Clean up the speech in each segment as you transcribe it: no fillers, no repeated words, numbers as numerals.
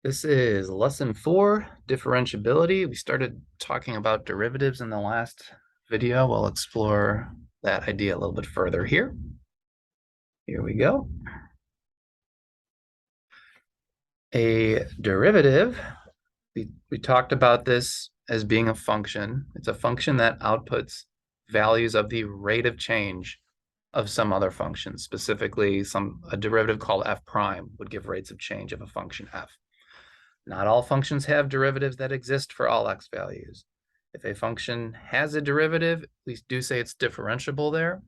This is lesson 4, differentiability. We started talking about derivatives in the last video. We'll explore that idea a little bit further here. Here we go. A derivative, we talked about this as being a function. It's a function that outputs values of the rate of change of some other function. Specifically, a derivative called f prime would give rates of change of a function f. Not all functions have derivatives that exist for all x values. If a function has a derivative, we do say it's differentiable there.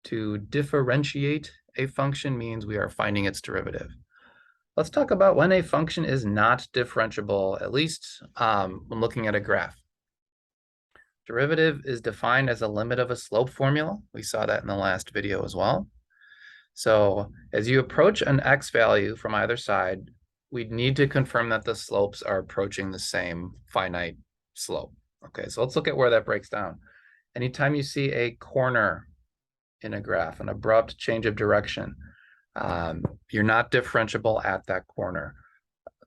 To differentiate a function means we are finding its derivative. Let's talk about when a function is not differentiable, at least when looking at a graph. Derivative is defined as a limit of a slope formula. We saw that in the last video as well. So as you approach an x value from either side, we'd need to confirm that the slopes are approaching the same finite slope. Okay, so let's look at where that breaks down. Anytime you see a corner in a graph, an abrupt change of direction, you're not differentiable at that corner.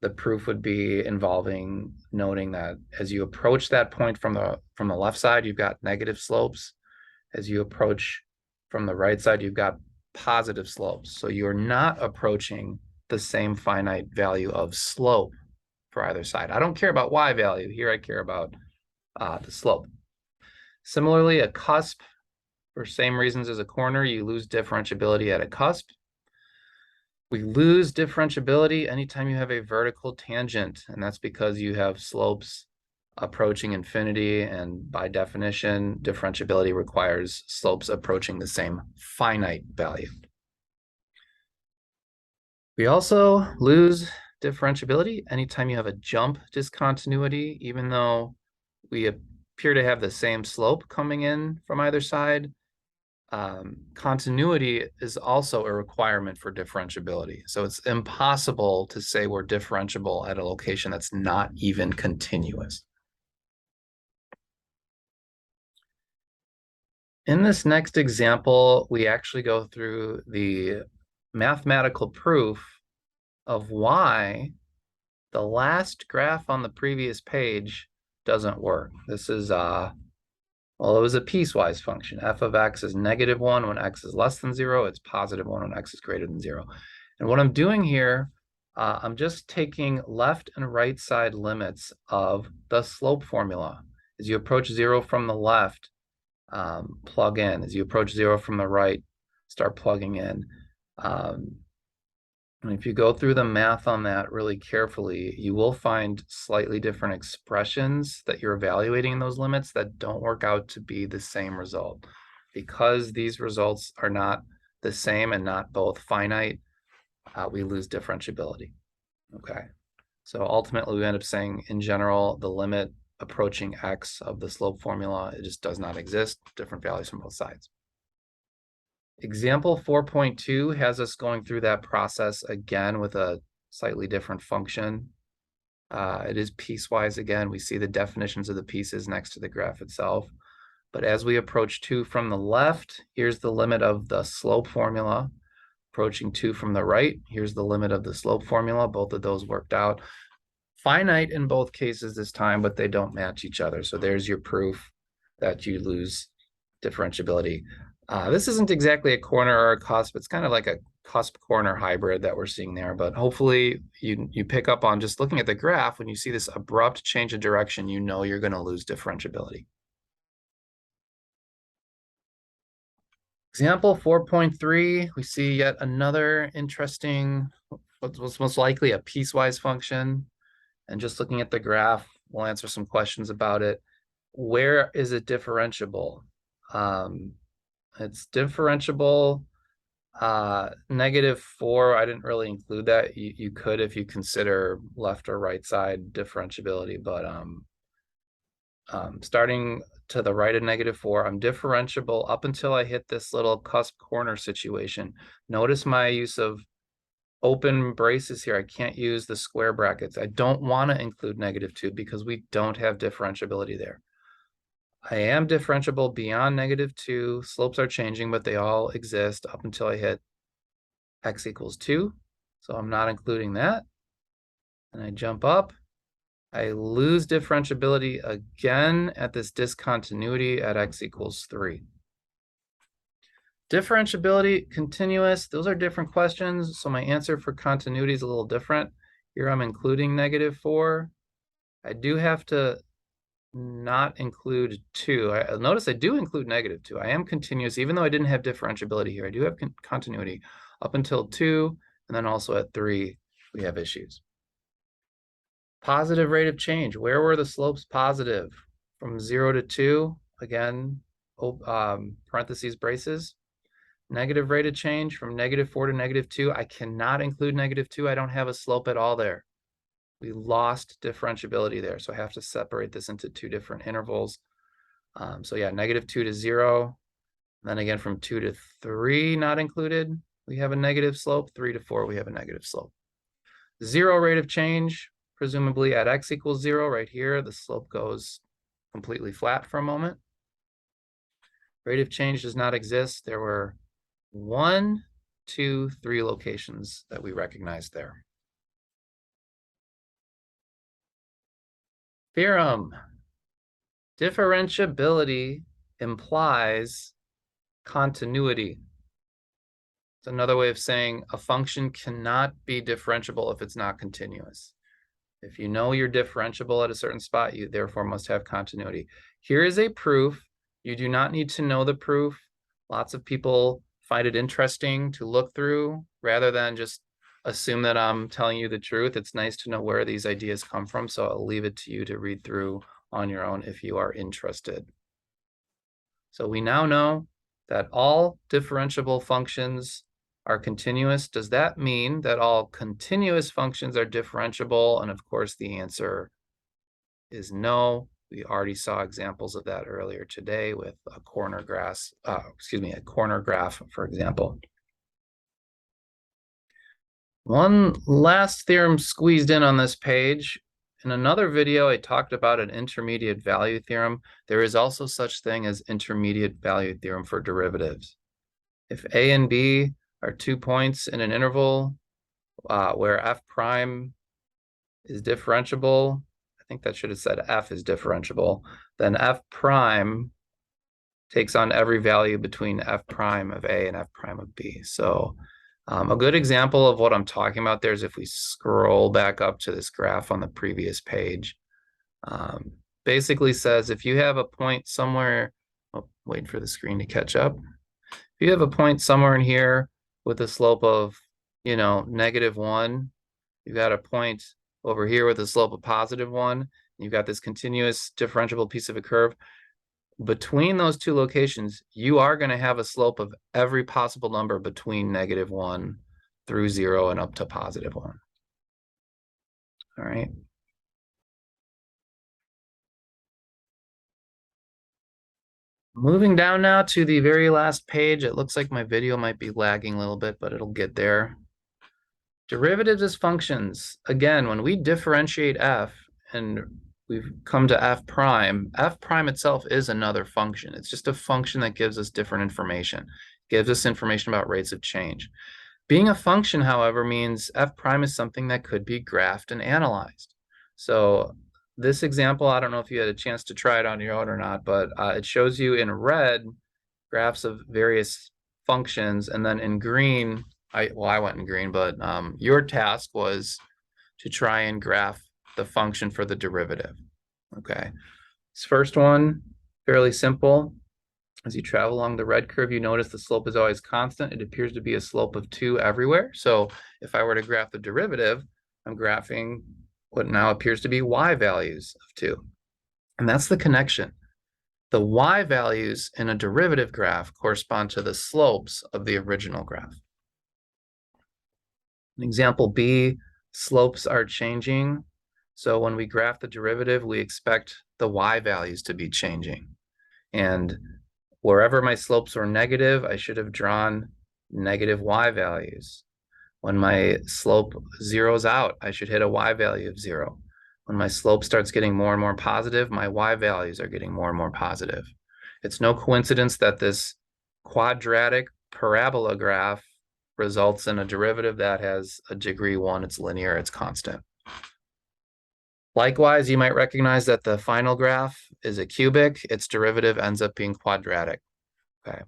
The proof would be involving noting that as you approach that point from the left side, you've got negative slopes. As you approach from the right side, you've got positive slopes. So you're not approaching the same finite value of slope for either side. I don't care about y value. Here I care about the slope. Similarly, a cusp, for same reasons as a corner, you lose differentiability at a cusp. We lose differentiability anytime you have a vertical tangent, and that's because you have slopes approaching infinity, and by definition, differentiability requires slopes approaching the same finite value. We also lose differentiability anytime you have a jump discontinuity, even though we appear to have the same slope coming in from either side. Continuity is also a requirement for differentiability. So it's impossible to say we're differentiable at a location that's not even continuous. In this next example, we actually go through the mathematical proof of why the last graph on the previous page doesn't work. This is, well, it was a piecewise function. F of x is -1 when x is less than 0. It's +1 when x is greater than 0. And what I'm doing here, I'm just taking left and right side limits of the slope formula. As you approach 0 from the left, plug in. As you approach 0 from the right, start plugging in. And if you go through the math on that really carefully, you will find slightly different expressions that you're evaluating in those limits that don't work out to be the same result. Because these results are not the same and not both finite, we lose differentiability. Okay, so ultimately we end up saying, in general, the limit approaching x of the slope formula, it just does not exist, different values from both sides. Example 4.2 has us going through that process again with a slightly different function. It is piecewise again. We see the definitions of the pieces next to the graph itself. But as we approach 2 from the left, here's the limit of the slope formula. Approaching 2 from the right, here's the limit of the slope formula. Both of those worked out. Finite in both cases this time, but they don't match each other. So there's your proof that you lose differentiability. This isn't exactly a corner or a cusp. It's kind of like a cusp-corner hybrid that we're seeing there. But hopefully you pick up on just looking at the graph, when you see this abrupt change of direction, you know you're going to lose differentiability. Example 4.3, we see yet another interesting, what's most likely a piecewise function. And just looking at the graph, we'll answer some questions about it. Where is it differentiable? It's differentiable. -4, I didn't really include that. You could if you consider left or right side differentiability, but starting to the right of -4, I'm differentiable up until I hit this little cusp corner situation. Notice my use of open braces here. I can't use the square brackets. I don't want to include -2 because we don't have differentiability there. I am differentiable beyond -2. Slopes are changing, but they all exist up until I hit x equals 2. So I'm not including that. and I jump up, I lose differentiability again at this discontinuity at x equals 3. Differentiability, continuous, those are different questions. So my answer for continuity is a little different. Here I'm including -4. I do have to not include 2. Notice I do include -2. I am continuous, even though I didn't have differentiability here. I do have continuity up until 2, and then also at 3, we have issues. Positive rate of change. Where were the slopes positive? From 0 to 2, again, parentheses, braces. Negative rate of change from -4 to -2. I cannot include -2. I don't have a slope at all there. We lost differentiability there, so I have to separate this into 2 different intervals. So yeah, -2 to 0. Then again, from 2 to 3, not included, we have a negative slope. 3 to 4, we have a negative slope. 0 rate of change, presumably at x equals 0 right here, the slope goes completely flat for a moment. Rate of change does not exist. There were 1, 2, 3 locations that we recognized there. Theorem. Differentiability implies continuity. It's another way of saying a function cannot be differentiable if it's not continuous. If you know you're differentiable at a certain spot, you therefore must have continuity. Here is a proof. You do not need to know the proof. Lots of people find it interesting to look through rather than just assume that I'm telling you the truth. It's nice to know where these ideas come from, so I'll leave it to you to read through on your own if you are interested. So we now know that all differentiable functions are continuous. Does that mean that all continuous functions are differentiable? And of course, the answer is no. We already saw examples of that earlier today with a corner graph, for example. One last theorem squeezed in on this page. In another video, I talked about an intermediate value theorem. There is also such thing as intermediate value theorem for derivatives. If A and B are 2 points in an interval where f prime is differentiable, I think that should have said f is differentiable, then f prime takes on every value between f prime of A and f prime of B. So a good example of what I'm talking about there is if we scroll back up to this graph on the previous page. Basically says if you have a point somewhere, wait for the screen to catch up. If you have a point somewhere in here with a slope of, -1, you've got a point over here with a slope of +1, you've got this continuous differentiable piece of a curve. Between those two locations, you are going to have a slope of every possible number between -1 through 0 and up to +1. All right. Moving down now to the very last page. It looks like my video might be lagging a little bit, but it'll get there. Derivatives as functions. Again, when we differentiate f and we've come to f prime itself is another function. It's just a function that gives us different information. It gives us information about rates of change. Being a function, however, means f prime is something that could be graphed and analyzed. So this example, I don't know if you had a chance to try it on your own or not, but it shows you in red graphs of various functions, and then in green, I went in green, but your task was to try and graph the function for the derivative. Okay, this first one, fairly simple. As you travel along the red curve, you notice the slope is always constant. It appears to be a slope of 2 everywhere. So if I were to graph the derivative, I'm graphing what now appears to be y values of 2. And that's the connection. The y values in a derivative graph correspond to the slopes of the original graph. In example B, slopes are changing. So when we graph the derivative, we expect the y values to be changing. And wherever my slopes were negative, I should have drawn negative y values. When my slope zeroes out, I should hit a y value of 0. When my slope starts getting more and more positive, my y values are getting more and more positive. It's no coincidence that this quadratic parabola graph results in a derivative that has a degree 1, it's linear, it's constant. Likewise, you might recognize that the final graph is a cubic. Its derivative ends up being quadratic. Okay.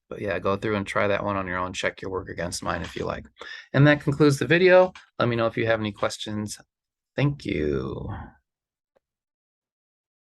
But yeah, go through and try that one on your own. Check your work against mine if you like. And that concludes the video. Let me know if you have any questions. Thank you.